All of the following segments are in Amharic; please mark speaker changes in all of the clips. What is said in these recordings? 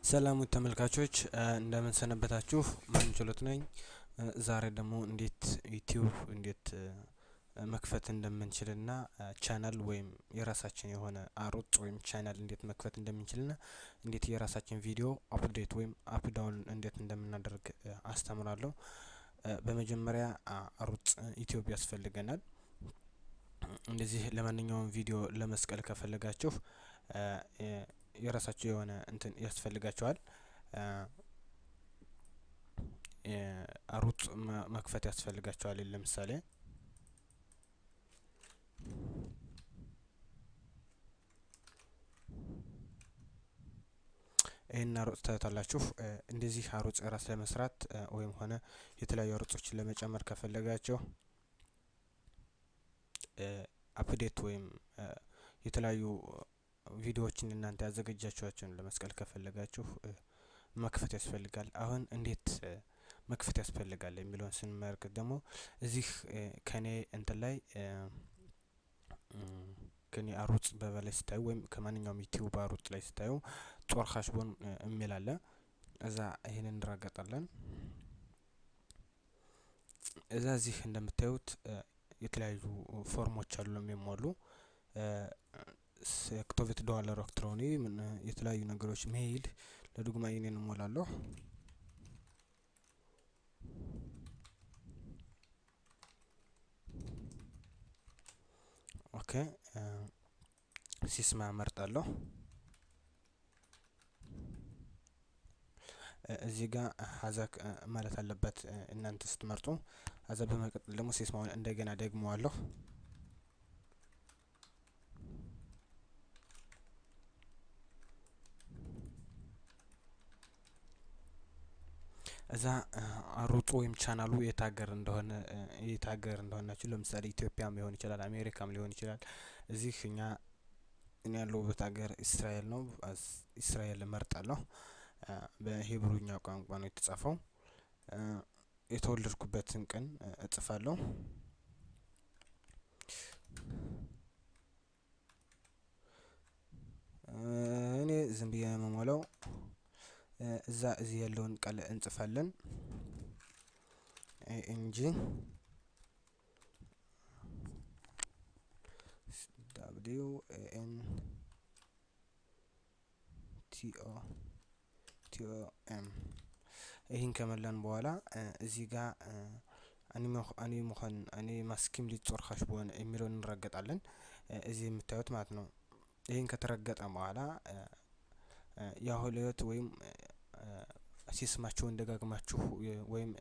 Speaker 1: ሰላም ተመልካቾች እንደምን ሰነበታችሁ? ማን ችሎት ነኝ። ዛሬ ደግሞ እንዴት ዩቲዩብ እንዴት መክፈት እንደምንችልና ቻናል ወይም የራሳችን የሆነ አሮጥ ወይም ቻናል እንዴት መክፈት እንደምንችልና እንዴት የራሳችን ቪዲዮ አፕዴት ወይም አፕ ዳውን እንዴት እንደምናደርግ አስተምራለሁ። በመጀመሪያ አሮጥ ዩቲዩብ ያስፈልገናል። እንደዚህ ለማንኛውም ቪዲዮ ለመስቀል ከፈለጋችሁ የራሳችሁ የሆነ እንትን ያስፈልጋቸዋል። አሮጥ መክፈት ያስፈልጋቸዋል። ለምሳሌ ይሄን አሮጥ ታዩታላችሁ። እንደዚህ አሮጥ ራስ ለመስራት ወይም ሆነ የተለያዩ አሮጦችን ለመጨመር ከፈለጋችሁ አፕዴት ወይም የተለያዩ ቪዲዮዎችን እናንተ ያዘጋጃችኋቸውን ለመስቀል ከፈለጋችሁ መክፈት ያስፈልጋል። አሁን እንዴት መክፈት ያስፈልጋል የሚለውን ስንመለከት ደግሞ እዚህ ከኔ እንትን ላይ ከኔ አሮጥ በበላይ ስታዩ ወይም ከማንኛውም ዩቲዩብ አሮጥ ላይ ስታዩ ጦር ሀሽቦን የሚል አለ። እዛ ይሄንን እንረጋገጣለን። እዛ እዚህ እንደምታዩት የተለያዩ ፎርሞች አሉ የሚሞሉ አክቲቬት ዶላር ኤሌክትሮኒ የተለያዩ ነገሮች ሜይል ለዱግማ ይሄንን እሞላለሁ። ኦኬ ሲስማ መርጣለሁ። እዚህ ጋር ሀዛክ ማለት አለበት እናንተ ስትመርጡ። አዛ በመቀጠል ደግሞ ሲስማውን እንደገና ደግመዋለሁ። እዛ አሮጡ ወይም ቻናሉ የታገር እንደሆናችሁ ለምሳሌ ኢትዮጵያም ሊሆን ይችላል፣ አሜሪካም ሊሆን ይችላል። እዚህ እኔ ያለሁበት ሀገር እስራኤል ነው። እስራኤል እመርጣለሁ። በሂብሩኛ ቋንቋ ነው የተጻፈው። የተወለድኩበትን ቀን እጽፋለሁ። እኔ ዝም ብዬ ነው የምሞላው። እዚህ ያለውን ቃል እንጽፋለን እንጂ ደብሊው ኤን ቲ ኦ ኤም ይህን ከመላን በኋላ እዚህ ጋር እኔ ማስኪም ሊጾር ሀሽቦን የሚለውን እንረገጣለን። እዚህ የምታዩት ማለት ነው። ይህን ከተረገጠ በኋላ ያሁለት ወይም ሲስማችሁን ደጋግማችሁ ወይም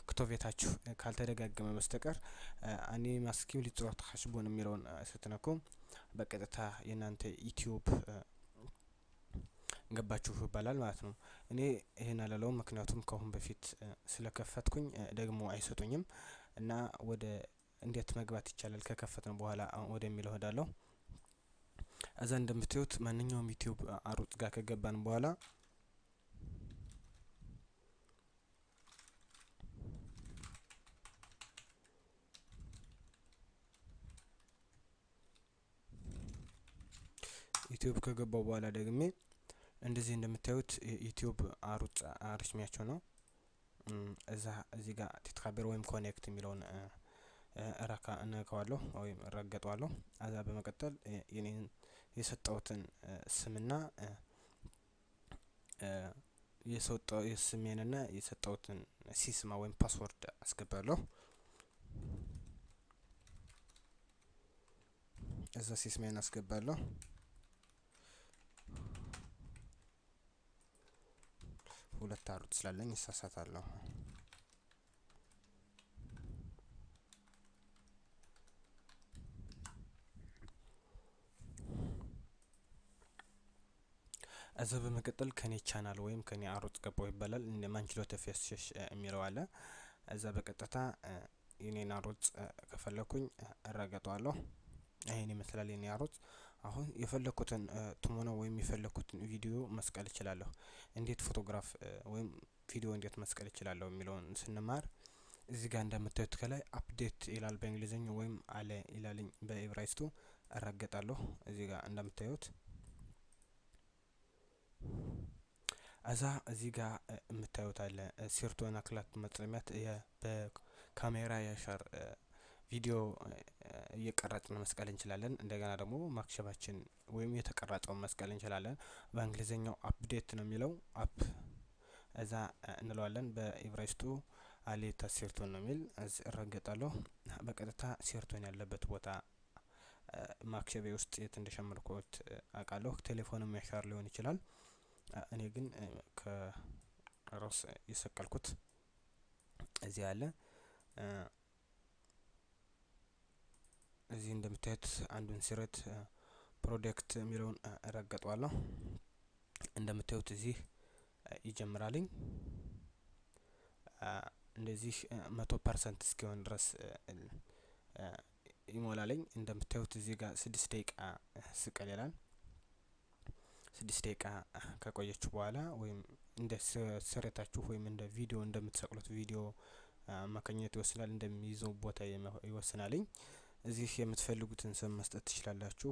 Speaker 1: ክቶቬታችሁ ካልተደጋገመ በስተቀር እኔ ማስኪም ሊጾር ሀሽቦን የሚለውን ስትነኩ በቀጥታ የእናንተ ዩቲዩብ ገባችሁ ይባላል ማለት ነው። እኔ ይሄን አላለውም ምክንያቱም ከአሁን በፊት ስለከፈትኩኝ ደግሞ አይሰጡኝም እና ወደ እንዴት መግባት ይቻላል ከከፈትን በኋላ ወደሚለው እሄዳለሁ። እዛ እንደምታዩት ማንኛውም ዩቲዩብ አሮጥ ጋር ከገባን በኋላ ዩቲዩብ ከገባው በኋላ ደግሜ እንደዚህ እንደምታዩት ዩቲዩብ አሮጥ አርሽሚያቸው ነው። እዚህ ጋር ቲትካበር ወይም ኮኔክት የሚለውን እራካ እነካዋለሁ ወይም እረገጠዋለሁ። አዛ በመቀጠል የኔን የሰጠሁትን ስምና የስሜንና የሰጠሁትን ሲስማ ወይም ፓስወርድ አስገባለሁ። እዛ ሲስሜን አስገባለሁ። ሁለት አሮጥ ስላለኝ እሳሳታለሁ። እዛ በመቀጠል ከኔ ቻናል ወይም ከኔ አሮጥ ገባው ይባላል እንደ ማንችሎ ተፈስሽ የሚለው አለ። እዛ በቀጥታ የኔን አሮጥ ከፈለኩኝ እረገጠዋለሁ። ይሄን ይመስላል የኔ አሮጥ። አሁን የፈለኩትን ትሞና ወይም የፈለኩትን ቪዲዮ መስቀል እችላለሁ። እንዴት ፎቶግራፍ ወይም ቪዲዮ እንዴት መስቀል እችላለሁ የሚለውን ስንማር እዚህ ጋር እንደምታዩት ከላይ አፕዴት ይላል በእንግሊዘኛ ወይም አለ ይላልኝ በኢብራይስጡ እረገጣለሁ። እዚህ ጋር እንደምታዩት እዛ እዚህ ጋር የምታዩት አለ ሴርቶና ክላክ መጥለሚያት በካሜራ ያሻር ቪዲዮ እየቀረጽን መስቀል እንችላለን። እንደገና ደግሞ ማክሸፋችን ወይም የተቀረጸውን መስቀል እንችላለን። በእንግሊዘኛው አፕዴት ነው የሚለው አፕ እዛ እንለዋለን። በኢብራይስጡ አሌታ ሴርቶን ነው የሚል እዚህ እረገጣለሁ። በቀጥታ ሴርቶን ያለበት ቦታ ማክሸቤ ውስጥ የት እንደሸመርኩት አውቃለሁ። ቴሌፎንም ያሻር ሊሆን ይችላል። እኔ ግን ከራስ የሰቀልኩት እዚህ አለ። እዚህ እንደምታዩት አንዱን ሲረት ፕሮዳክት የሚለውን እረገጠዋለሁ። እንደምታዩት እዚህ ይጀምራልኝ። እንደዚህ 100% እስኪሆን ድረስ ይሞላልኝ። እንደምታዩት እዚህ ጋር 6 ደቂቃ ስቀል ይላል። 6 ደቂቃ ከቆየችሁ በኋላ ወይም እንደ ስሬታችሁ ወይም እንደ ቪዲዮ እንደምትሰቅሉት ቪዲዮ አማካኝነት ይወስናል። እንደሚይዘው ቦታ ይወስናልኝ። እዚህ የምትፈልጉትን ስም መስጠት ትችላላችሁ።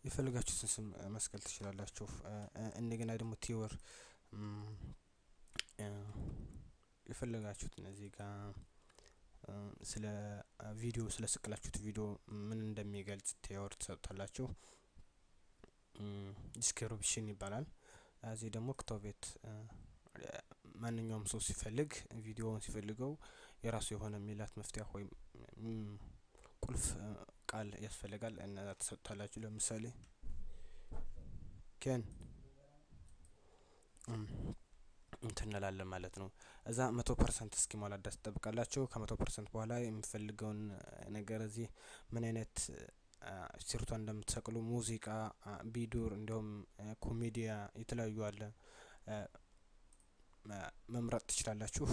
Speaker 1: የፈለጋችሁትን ስም መስቀል ትችላላችሁ። እንደገና ደግሞ ቲወር የፈለጋችሁትን እዚህ ጋር ስለ ቪዲዮ ስለ ስቅላችሁት ቪዲዮ ምን እንደሚገልጽ ቲወር ትሰጡታላችሁ። ዲስክሪፕሽን ይባላል። እዚህ ደግሞ ክቶቤት ማንኛውም ሰው ሲፈልግ ቪዲዮውን ሲፈልገው የራሱ የሆነ ሚላት መፍትሄ ወይም ቁልፍ ቃል ያስፈልጋል። እነዛ ተሰጥቷላችሁ። ለምሳሌ ኬን እንትን እንላለን ማለት ነው። እዛ 100% እስኪሞላ ድረስ ትጠብቃላችሁ። ከ100% በኋላ የምትፈልገውን ነገር እዚህ ምን አይነት ሴርቶን እንደምትሰቅሉ ሙዚቃ፣ ቢዱር እንዲሁም ኮሜዲያ የተለያዩ አለ መምረጥ ትችላላችሁ።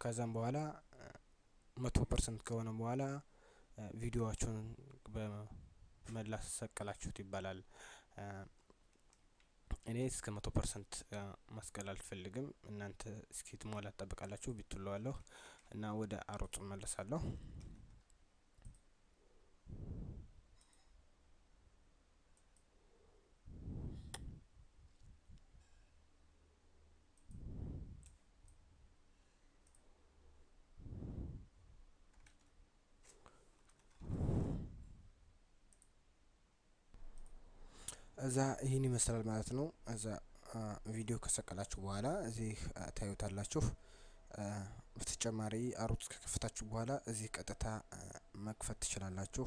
Speaker 1: ከዛም በኋላ 100% ከሆነ በኋላ ቪዲዮአችሁን በመላ ሰቀላችሁት ይባላል። እኔ እስከ 100% መስቀል አልፈልግም። እናንተ እስኪትሞላ ትጠብቃላችሁ። ቢትለዋለሁ እና ወደ አሮጡ እመለሳለሁ። እዛ ይህን ይመስላል ማለት ነው። እዛ ቪዲዮ ከሰቀላችሁ በኋላ እዚህ ታዩታላችሁ። በተጨማሪ አሮት ከከፈታችሁ በኋላ እዚህ ቀጥታ መክፈት ትችላላችሁ።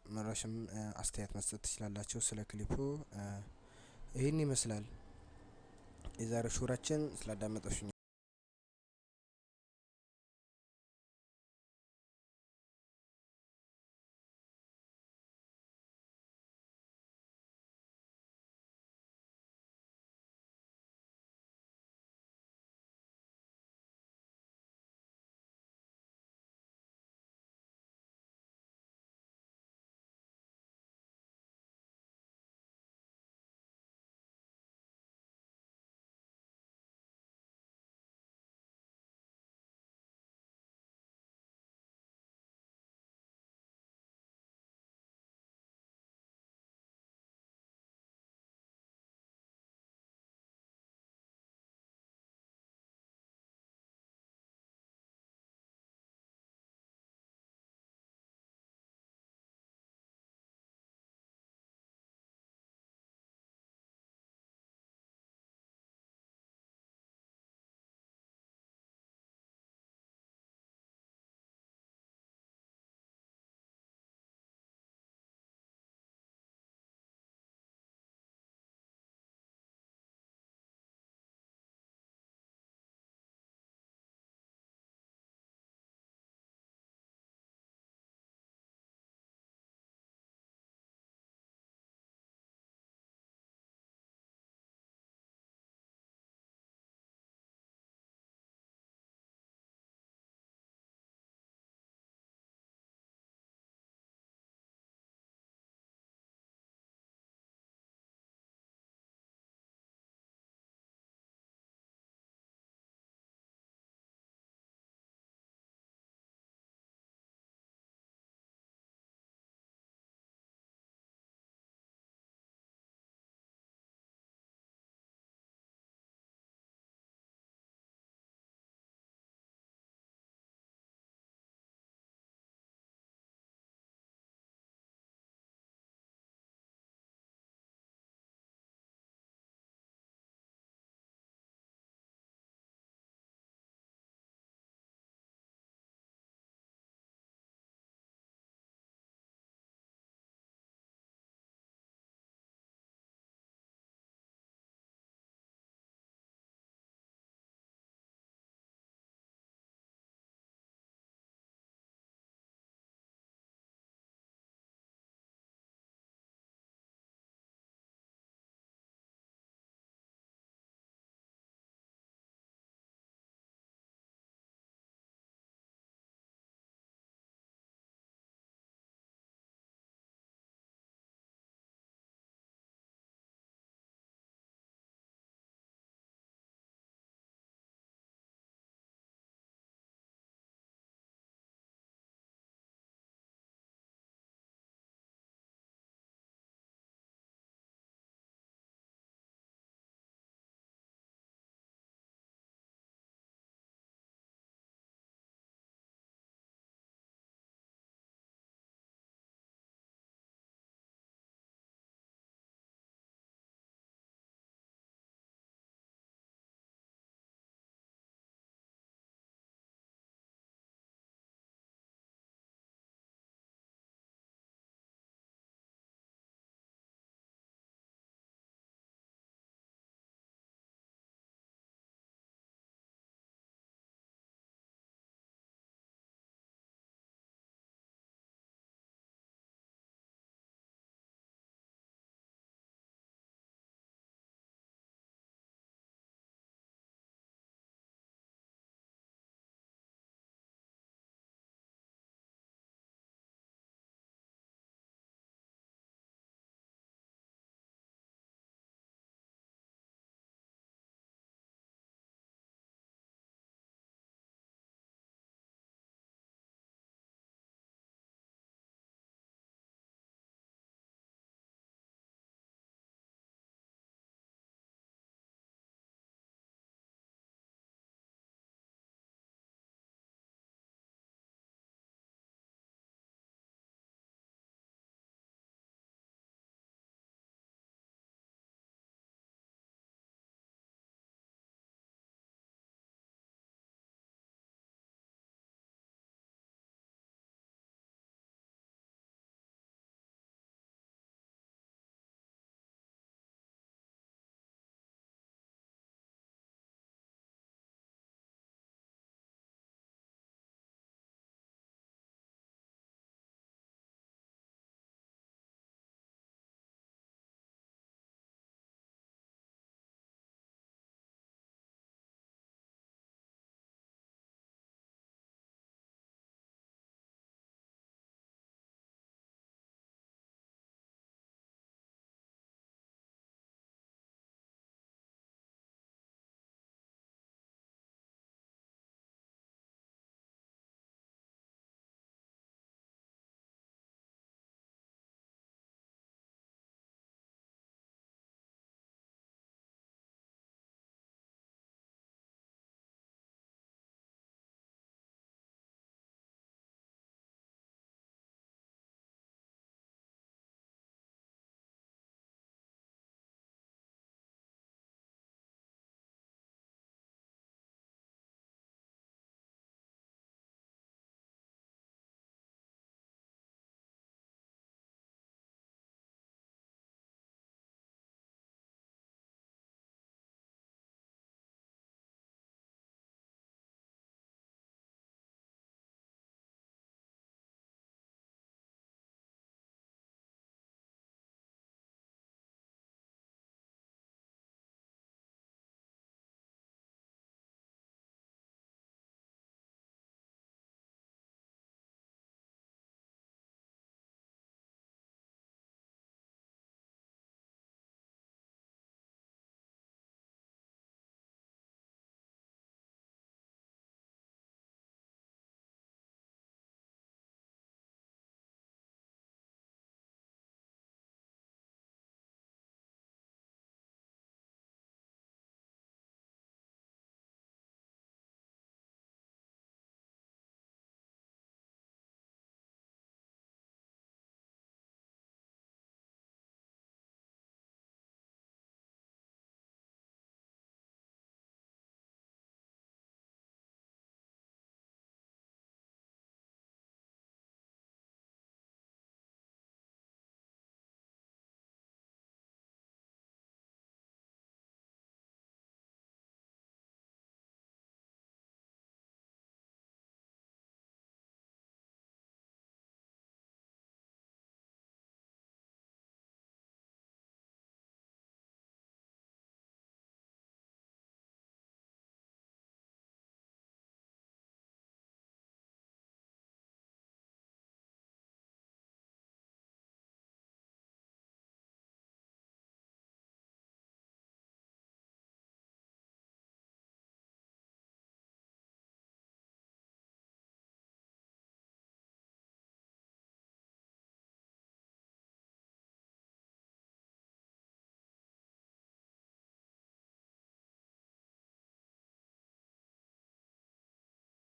Speaker 1: መረሽም አስተያየት መስጠት ትችላላችሁ ስለ ክሊፑ። ይህን ይመስላል የዛሬው ሹራችን። ስላዳመጣችሁኝ